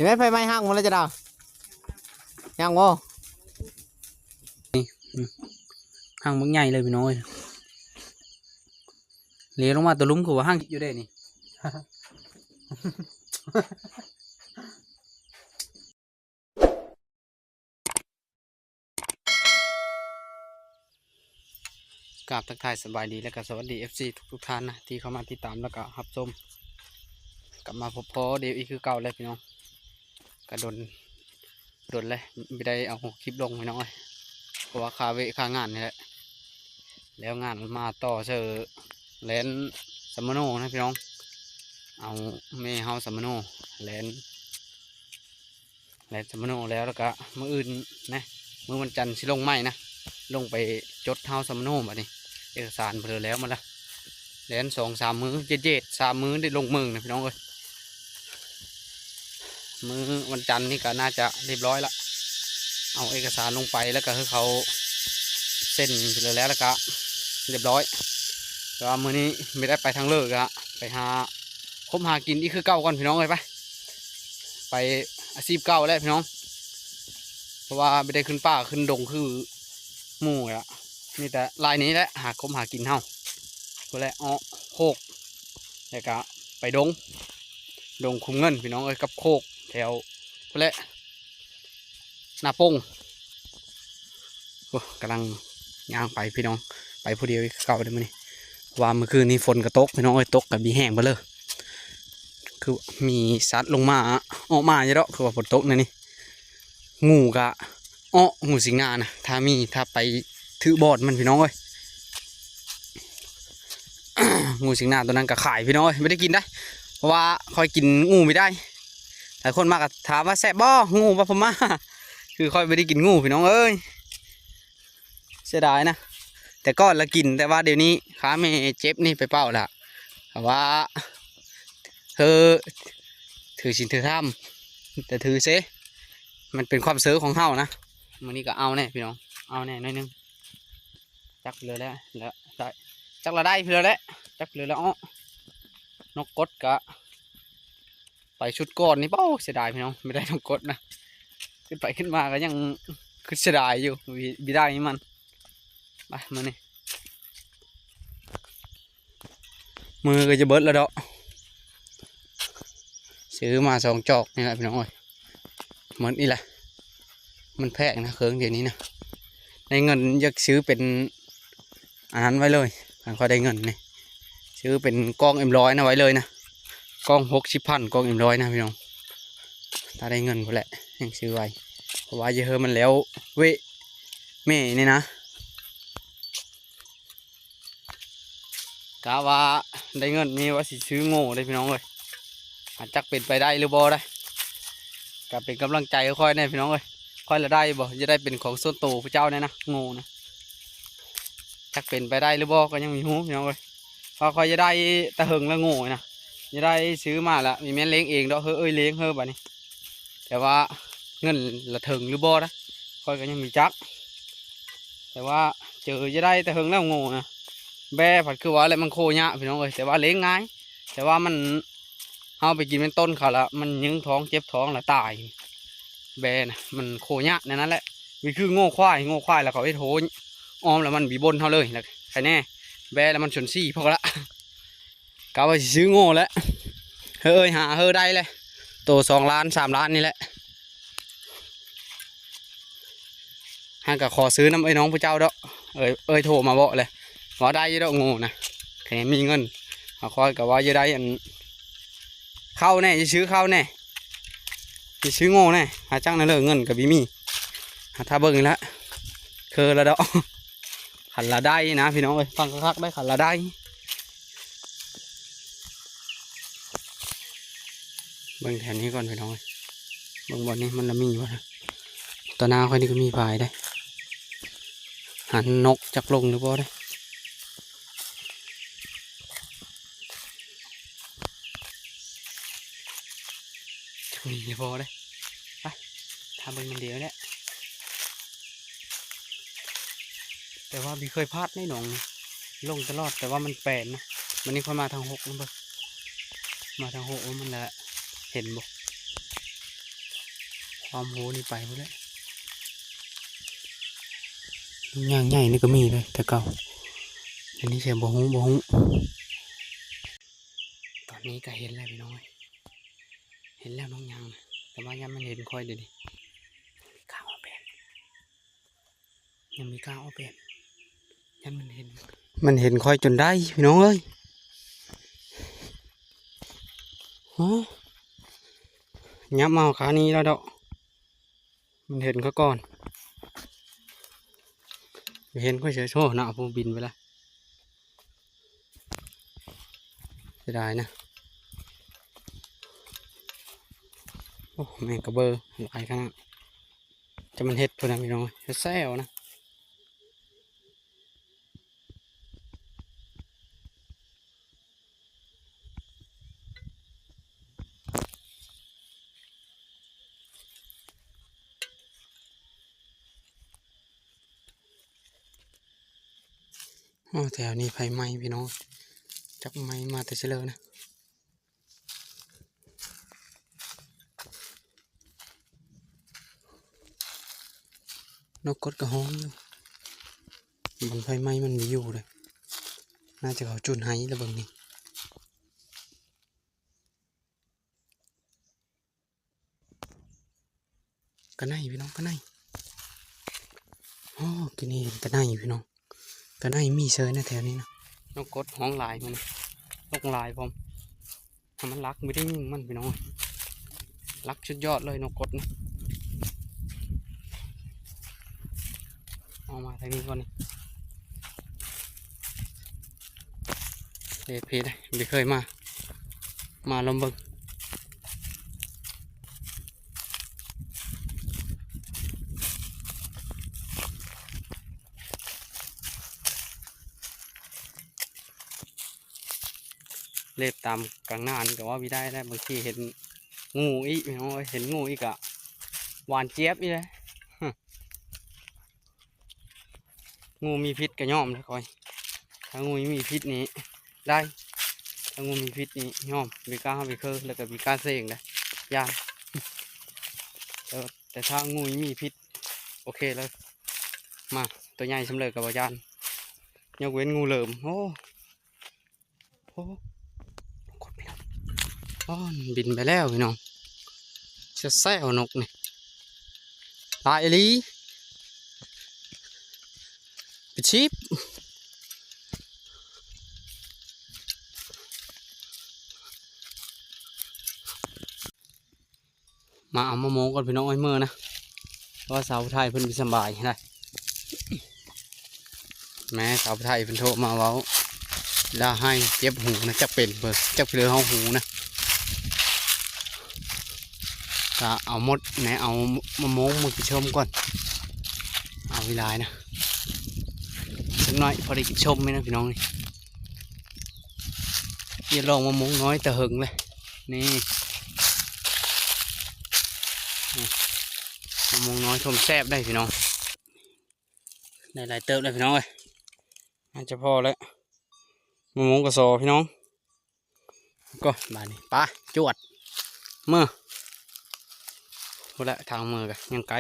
ไหมไฟไหม้ห้างหมดแล้วจะดาวยังโง่ห้างมึงใหญ่เลยพี่น้อยเลี้ยลงมาตัวลุ้มคือว่าห้างอยู่ได้นี่ กราบทักทายสบายดีและก็สวัสดี FC ทุกท่านนะที่เข้ามาติดตามแล้วก็รับชมกลับมาพบพอเดี๋ยวอีกคือเก่าเลยพี่น้องก็โดนเลยไม่ได้เอาคลิปลงพี่น้องเลยเพราะว่าคาเวค่างานนี่แหละแล้วงานมาต่อเชอแลนซัมโนนะพี่น้องเอาเมเฮาซัมโนแลนซัมโนแล้วก็มืออื่นนะมือวันจันทร์สิลงไม้นะลงไปจดเฮาซัมโนแบบนี้เอกสารเพลแล้วมาละแลน2-3 มื้อเจ็ด3 มื้อได้ลงมือนะพี่น้องเอ้ยมือวันจันทร์นี่ก็น่าจะเรียบร้อยละเอาเอกสารลงไปแล้วก็ให้เขาเซ็นไปเลยแล้วก็เรียบร้อยแต่ว่ามื้อนี้ไม่ได้ไปทางเลิกอะไปหาคบหากินอีกคือเก่าก่อนพี่น้องเลยไปอาชีพเก่าแล้วพี่น้องเพราะว่าไม่ได้ขึ้นป่าขึ้นดงคือหมู่อะนี่แต่ลายนี้แหละหาคบหากินเฮาก็แหละโคกแล้วก็ไปดงคุมเงินพี่น้องเอ้ยกับโคกแถวก็แหละนาปงกำลังย่างไปพี่น้องไปผู้เดียวเก่าได้มั้ยนี่ว่าเมื่อคืนนี้ฝนกระตกพี่น้องเอ้ยตกกับมีแห้งไปเลยคือมีสัตว์ลงมาออกมาเยอะคือว่าฝนตกนี่งูกะงูสิงนานะถ้าไปถือบอดมันพี่น้องเอ้ย งูสิงนาตัวนั้นก็ขายพี่น้องเอ้ยไม่ได้กินได้เพราะว่าคอยกินงูไม่ได้หลายคนมากถามว่าแซ่บบ่งูปะพม่าคือคอยไม่ได้กินงูพี่น้องเอ้ยเสียดายนะแต่ก็ละกินแต่ว่าเดี๋ยวนี้ขาเมเจ็บนี่ไปเป้าละแต่ว่าเธอถือสินถือถ้ำแต่ถือเซมันเป็นความเสือของเฮานะมันนี้ก็เอาแน่พี่น้องเอาแน่น้อยนึงจักเลยแล้วได้จักละได้พี่เลยแล้วจักเลยแล้วนกกดกะไปชุดก้อนนี่เป้าเสียดายพี่น้องไม่ได้นกกดนะขึ้นไปขึ้นมาก็ยังคือเสียดายอยู่บีได้มันไปมานี่มือก็จะเบิดแล้วดอกซื้อมา2 จอกนี่แหละพี่น้องเอ้ยเหมือนนี่แหละมันแพงนะเครื่องเดี๋ยวนี้นะในเงินอยากซื้อเป็นอันนั้นไว้เลยเขาได้เงินนี่ซื้อเป็นกล้องM100นะไว้เลยนะกล้อง60,000กล้องM100นะพี่น้องถ้าได้เงินก็แหละยังซื้อไว้เพราะว่าเยอะมันแล้วเว้แม่นี่นะกะว่าได้เงินมีว่าสิซื้อโง่ได้พี่น้องเลยอาจจะเป็นไปได้หรือบ่ได้ก็เป็นกำลังใจค่อยๆแน่พี่น้องเลยค่อยละได้บ่จะได้เป็นของส่วนตัวพระเจ้าเนี่ยนะโง่นะจักเป็นไปได้หรือบ่ก็ยังมีหูพี่น้องเลยพอค่อยจะได้ตะเหิงแล้วโง่นะจะได้ซื้อมาละมีแม่เลี้ยงเองดอกเฮ้ยเลี้ยงแบบนี้แต่ว่าเงินละถึงหรือบ่นะค่อยก็ยังมีจักแต่ว่าเจอจะได้ตะเหิงแล้วโง่นะแบ่ผัดคือว่าอะไรมันโคยะพี่น้องเลยแต่ว่าเลี้ยงง่ายแต่ว่ามันเอาไปกินเป็นต้นเขาละมันยึงท้องเจ็บท้องละตายแบนะมันโคยะนั่นแหละวิคือโง่ควายแล้วเขาไปโถอ้อมแล้วมันบีบนเขาเลยนะใครแน่แบแล้วมันชนซี่พอละกะว่าซื้อโง่แล้วเฮ้ยหาได้เลยตัว2 ล้าน 3 ล้านนี่แหละห่างกับขอซื้อน้ำน้องพระเจ้าดอกโทรมาบอกเลยว่าได้ยี่ดอกโง่นะแค่มีเงินคอยกับว่าจะได้อันเข้าแน่จะซื้อเข้าแน่จะซื้อโง่แน่หาจ้างนั่นเลยเงินกับบีมีหาท่าเบิ้งแล้วคือละดอกขันละได้นะพี่น้องฟังคักได้ขันละได้เบิ้งแถวนี้ก่อนพี่น้องเบิ้งบอลนี้มันละมีวะตอนหน้าค่อยนี่ก็มีพายได้หันนกจักลงหรือเปล่าได้มีพอได้ไปทำเป็นมันเดียวเนี่ยแต่ว่าพี่เคยพลาดไม่หนองลงตลอดแต่ว่ามันแปลนนะมันนี่ค่อยมาทาง6นะเบิ้งมาทาง6มันละเห็นบ่ อมโหนี่ไปหมดแล้วย่างใหญ่นี่ก็มีเลยแต่เก่าอันนี้เสียบ่ฮู้ตอนนี้ก็เห็นแล้วพี่น้อยเห็นแล้วน้องยังแต่ว่ายังไม่เห็นค่อยเดี๋ยวนี้มีก้าวเอาเป็นยังมีก้าวเอาเป็นยังมันเห็นค่อยจนได้พี่น้องเอ้ยฮะยับมาขานี้แล้วดอกมันเห็นเขาก่อนเห็นค่อยเฉยโชว์หน้าผู้บินไปแล้วเสียดายนะโอ้แม่งกระเบอร์หลายขนาดจะมันเห็ดตัวนั้นพี่น้องจะแซวนะโอ้แถวนี้ไฟไหม้พี่น้องจักไหม้มาแต่เฉลยนะนกกดกระห้องอยู่บนไฟไหม้มันมีอยู่เลยน่าจะเขาจุดไห้แล้วเบิ่งนี่กระไนพี่น้องกระไนโอ้กินนี่กระไนพี่น้องกระไนมีเซยนะแถวนี้นะนกกดห้องลายมันนกลายผมทำมันรักไม่ได้ยิงมันพี่น้องรักชุดยอดเลยนกกดนะเอามาทางนี้ก่อนนี่เพได้ไม่เคยมาลองเบิ่งเล็บตามกลางหน้านี่ก็ว่าวิได้บางทีเห็นงูอีพี่น้องเห็นงูอีกอะหวานเจี๊ยบอีเลยงูมีพิษก็ย่อมเลยคอยถ้างูมีพิษนี้ได้ถ้างูมีพิษนี้ย่อมมีกล้าไปเคอแล้วก็มีกล้าเสี่ยงได้ยากแต่ถ้างูมีพิษโอเคเลยมาตัวใหญ่สำเร็จกับบยานยกเว้นงูเหลิมโอ้กดไปแล้วบินไปแล้วพี่น้องจะแซวนกนี่ตายลีไปชิปมาเอามาโมก่อนพี่น้องไอ้เมื่อนะเพราะว่าสาวไทยเพิ่นสบายได้แม่สาวไทยเพิ่นโทรมาเว้าแล้วให้เจ็บหูนะจักเป็นเบิกจักเปลือกห้องหูนะก็เอาหมดไหนเอามาโมมือไปชมก่อนเอาเวลานะสักหน่อยพอได้กินชมไหมนะพี่น้องนี่อย่าลองมาโมน้อยแต่หึงเลยนี่มะม่วงน้อยชมแซ่บได้พี่น้องได้หลายเติบเลยพี่น้องเลยอาจจะพอแล้วมะม่วงกระสอพี่น้องก็บานนี้ไปจวดเมื่อพอละทางมือกันยังไกล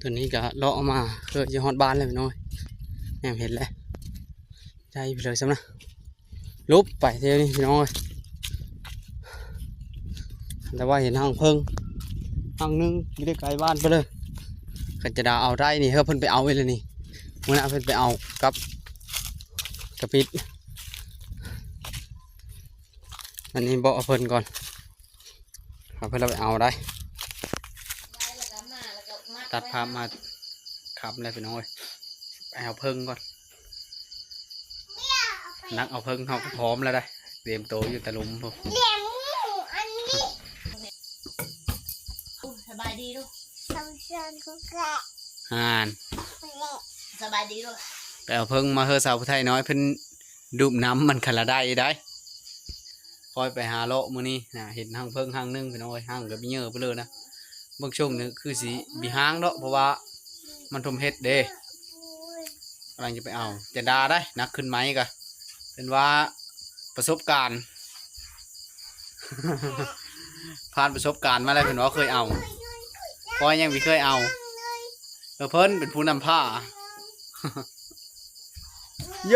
ตัวนี้ก็เลาะมาเคยจะฮอดบ้านเลยพี่น้องแอมเห็นแล้วใจไปเลยซ้ำนะลุบไปเที่ยวนี้พี่น้องเลยแต่ว่าเห็นห้างเพิ่งห้างนึงไม่ได้ไกลบ้านไปเลยกันจะดาเอาได้นี่เฮ้ยเพิ่นไปเอาไปเลยนี่เมื่อนั้นเพิ่นไปเอากับกระปิดอันนี้บอกเพิ่นก่อนเพิ่นเราไปเอาได้ตัดภาพมาขับอะไรพี่น้องเอ้ยไป ไปเอาเพิ่งก่อนนักเอาเพิ่งเขาก็พร้อมแล้วได้เตรียมตัวอยู่แต่ลุมพวกสบายดีลูกห่าน สบายดีลูก ไปเอาเพิ่งมาเฮอสาวผู้ไทยน้อยเพิ่นดูบน้ำมันขละได้คอยไปหาเลาะมื้อนี้นะเห็นห้างเพิ่งห้างนึงพี่น้อยห้างกับมีเยอะไปเลยนะบางช่วงนึงคือสีบีห้างเนาะเพราะว่ามันทมเฮ็ดเด้กำลังจะไปเอาจะด่าได้นักขึ้นไหมกะเป็นว่าประสบการณ์ ผ่านประสบการณ์มาแล้วเพิ่นว่าเคยเอาคอยยังไม่เคยเอาเพิ่นเป็นผู้นำผ้า โย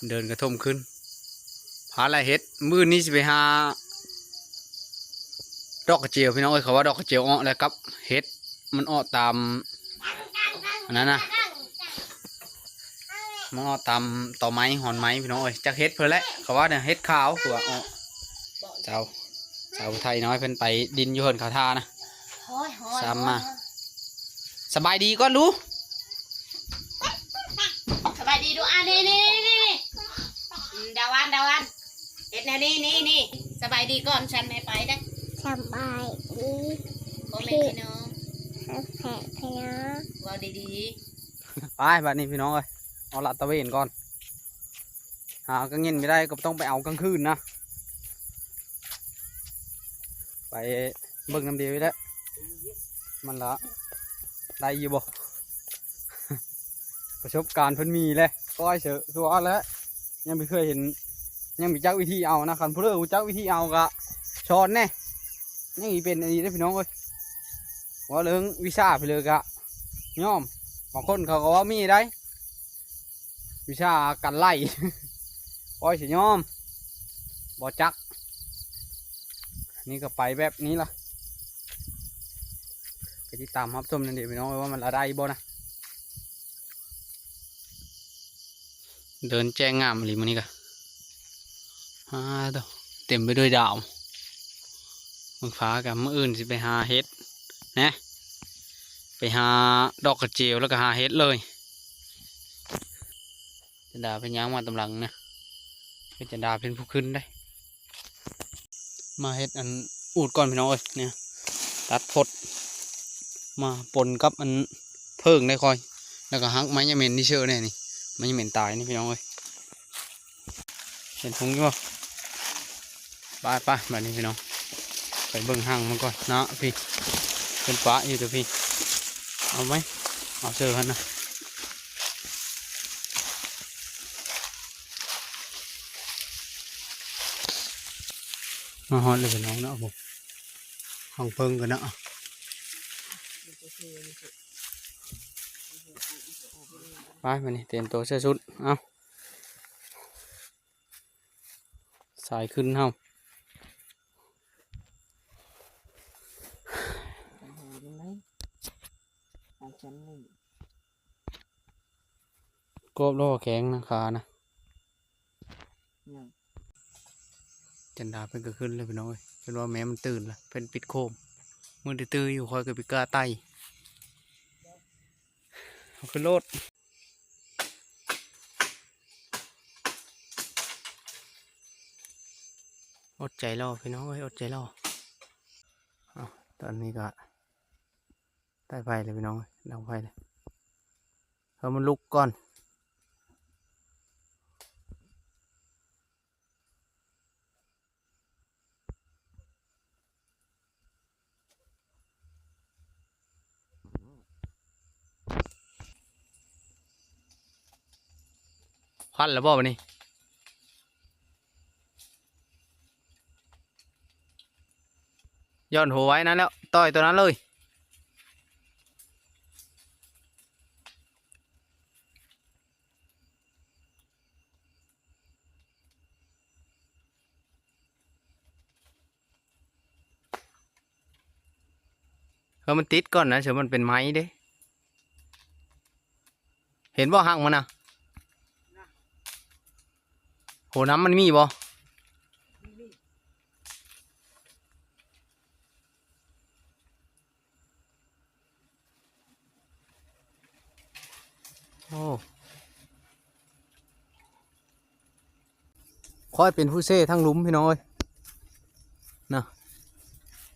เดินกระทมขึ้นผาลายเฮ็ดมือนี้สิไปหาดอกกระเจียวพี่น้องเอ้ยเขาว่าดอกกระเจียวอ้อแล้วครับเฮ็ดมันอ้อตามอันนั้นนะมันอ้อตามต่อไม้หอนไม้พี่น้องเอ้ยจากเฮ็ดเพื่อแหละเขาว่าเนี่ยเฮ็ดขาวตัวอ้อเจ้าไทยน้อยเพิ่นไปดินอยู่เฮินเขาท่านะซ้ำมาสบายดีก่อนรู้ สบายดีดูนี่ดาวันเฮ็ดแนวนี่สบายดีก่อนฉันไม่ไปได้สบายดี พ่อแม่พี่น้อง แผ่พี่น้อง ว่าดี ไปบัดนี้พี่น้องเอ้ยเอาลาดตระเวนก่อนหากลางเย็นไม่ได้ก็ต้องไปเอากลางคืนนะไปเบิ่งน้ำเดียวได้มันละได้อยู่บ่ ประสบการณ์เพิ่นมีเลยก้อยเสือสัวแล้วยังไม่เคยเห็นยังมีจักวิธีเอานะคันผู้เล่นจักวิธีเอากะช้อนแน่ยังอีเป็นอันนี้ได้พี่น้องเอ้ยว่าเรื่องวิชาไปเลยกะย่อมบางคนเขาก็ว่ามีได้วิชากันไล่ ก้อยเสียย่อมบ่จักนี่ก็ไปแบบนี้ล่ะไปติดตามรับชมนั่นเดี๋ยวพี่น้องว่ามันละได้บ่นะเดินแจ้งงามอะไรมันนี่กะเต็มไปด้วยดาวมึงฟ้ากับมื่ออื่นสิไปหาเฮ็ดนะไปหาดอกกระเจียวแล้วก็หาเฮ็ดเลยจันดาเป็นยังมาตำลังนะเป็นจันดาเป็นผู้ขึ้นได้มาเฮ็ดอันอูดก่อนพี่น้องเอ้ยเนี่ยตัดพดมาปนกับอันเพิ่งได้คอยแล้วก็หักไม้ยาเมนที่เชื่อเนี่ยนี่ไม้ยาเมนตายนี่พี่น้องเอ้ยเห็นพุงอยู่ป่ะไปแบบนี้พี่น้องไปเบิ่งห้างมันก่อนนะพี่เป็นฟ้าอยู่ตัวพี่เอาไหมเอาเจอกันนะมาฮอดเลยพี่น้องนะผมห้องเพิ่งกันนะไปมานี่เตรียมตัวเสื้อชุดเอาสายขึ้นเฮากบโลแข็งนะขานะจันดาเป็นก็ขึ้นเลยพี่น้องเอ้ยเป็นว่าแม่มันตื่นละเป็นปิดโคมมือตื้ออยู่คอยกับปิกาไตเอาขึ้นโลดอดใจรอพี่น้องเอ้ยอดใจรอตอนนี้ก็ใต้ไฟเลยพี่น้องดังไฟเลยเอามันลุกก่อนควันแล้วบ่วันนี้ย้อนหัวไว้นั้นแล้วต่อยตัวนั้นเลยมันติดก่อนนะเฉยมันเป็นไม้เด้เห็นบ่หักมันนะโหน้ำมันมีบ่ โอ้ค่อยเป็นผู้เซ่ทั้งหลุมพี่น้องเอ้ยนะ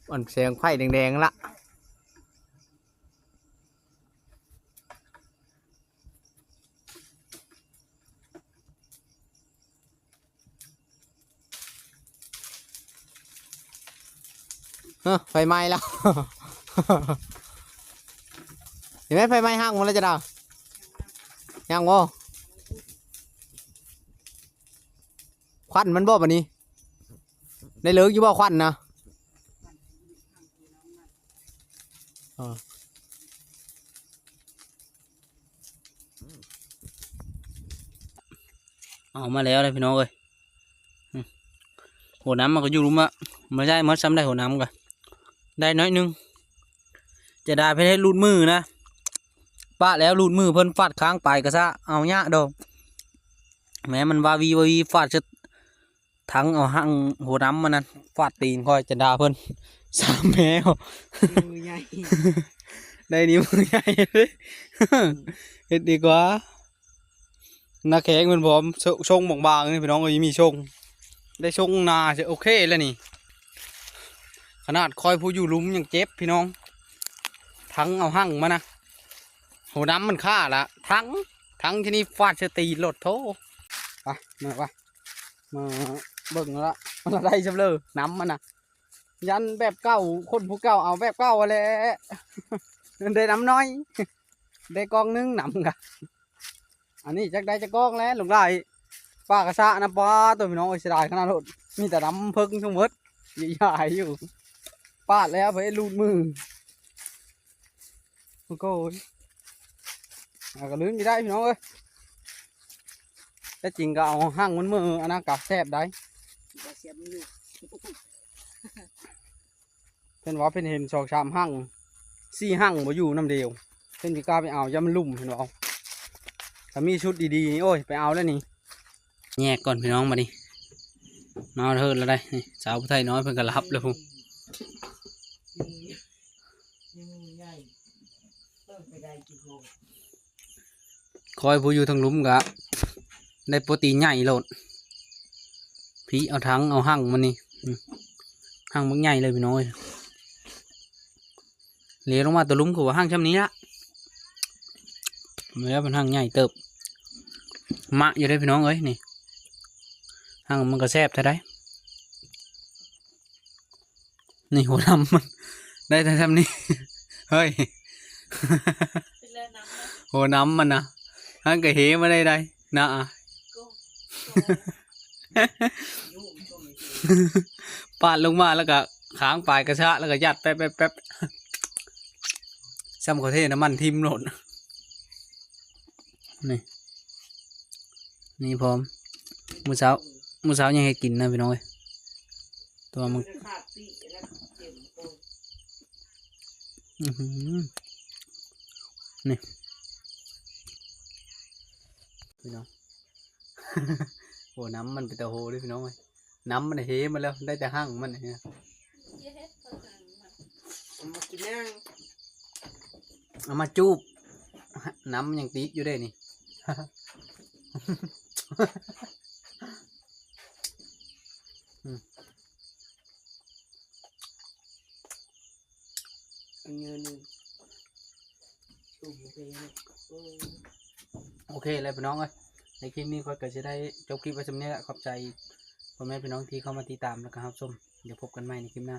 อ่อนแสงไฟแดงๆละไฟไหม้แล้ว เห็นไหมไฟไหม้ห้างหมดแล้วจะดาวยังโง่ควันมันบ่ปะนี้ได้เลิกอยู่บ่ควันนะเอามาแล้วเลยพี่น้องเอ้ยหัวน้ำมันก็อยู่รุมอะไม่ใช่มัดซ้ำได้หัวน้ำกันได้น้อยนึงจะได้ไปให้รูดมือนะป้าแล้วรูดมือเพิ่นฟาดค้างไปก็ซะเอาเนี้ยดอกแม้มันวาวีฟาดจะทั้งเอาหั่งหัวน้ำมันนั่นฟาดตีนคอยจะด่าเพิ่นสามแมวมือใหญ่ได้นิ้วมือใหญ่เลยเฮ็ดดีกว่านักแข่งมันพร้อมชงบางๆนี่พี่น้องก็ยังมีชงได้ชงนาจะโอเคแล้วนี่ขนาดคอยผู้อยู่ลุมยังเจ็บพี่น้องทั้งเอาหั่งมานะหัวน้ำมันฆ่าละทั้งที่นี่ฟาดจะตีรถโถไปมาเบิ่งละมันอะไรจำเลยน้ำมันนะยันแบบเก่าคนผู้เก่าเอาแบบเก่าอะไรได้น้ำน้อยได้กองนึงน้ำกันอันนี้จักได้จะกองแล้วหลงได้ป้ากระซะนะป้าตัวพี่น้องเสียดายขนาดรถมีแต่น้ำเพิ่งทั้งหมดใหญ่ๆอยู่ป้าแล้วไปลูดมือโอ้โหก็ลื้นไม่ได้พี่น้องเอ้ยแต่จริงก็เอาหั่งมันมืออันนั้นกับแซบได้เป็นว่าเป็นเห็นสองชามหั่งสี่หั่งมาอยู่น้ำเดียวเป็นพี่กาไปเอาย่ามันลุ่มเห็นว่าถ้ามีชุดดีๆโอ้ยไปเอาแล้วนี่แยกก่อนพี่น้องมาดิมาเถิดแล้วได้สาวผู้ไทยน้อยเพิ่งกระลับเลยผมคอยผู้อยู่ทางลุ่มกะได้โปรตีนใหญ่โหลดพี่เอาทั้งเอาหั่งมันนี่หั่งมันใหญ่เลยพี่น้อยเลี้ยลงมาตัวลุ่มคือว่าหั่งช่ำนี้ละแล้วมันหั่งใหญ่เติบมะอยู่ได้พี่น้องเอ้ยนี่หั่งมันก็แซ่บเท่าไรนี่หัวดำมันได้แต่ช่ำนี้เฮ้ยหัวน้ำมันนะหั่งก็เหมาได้นะปาดลงมาแล้วก็ค้างปลายกระชะแล้วก็ยัดแป๊บซ้ำขอเทน้ำมันทิมโหลดนี่พร้อมมื้อเช้ายังให้กินนะพี่น้องตัวมึงนี่พี่น้อง โหน้ำมันเป็นตะโหด้วยพี่น้องเอ้ยน้ำมันเฮมาแล้วได้แต่หั่งมันเนี่ยเอามาจูบน้ำยังติดอยู่ได้นี่ โอเคเลยพี่น้องเอ้ยในคลิปนี้ก็จะได้จบคลิปไว้สำเนียขอบใจพ่อแม่พี่น้องที่เข้ามาติดตามแล้วก็รับชมเดี๋ยวพบกันใหม่ในคลิปหน้า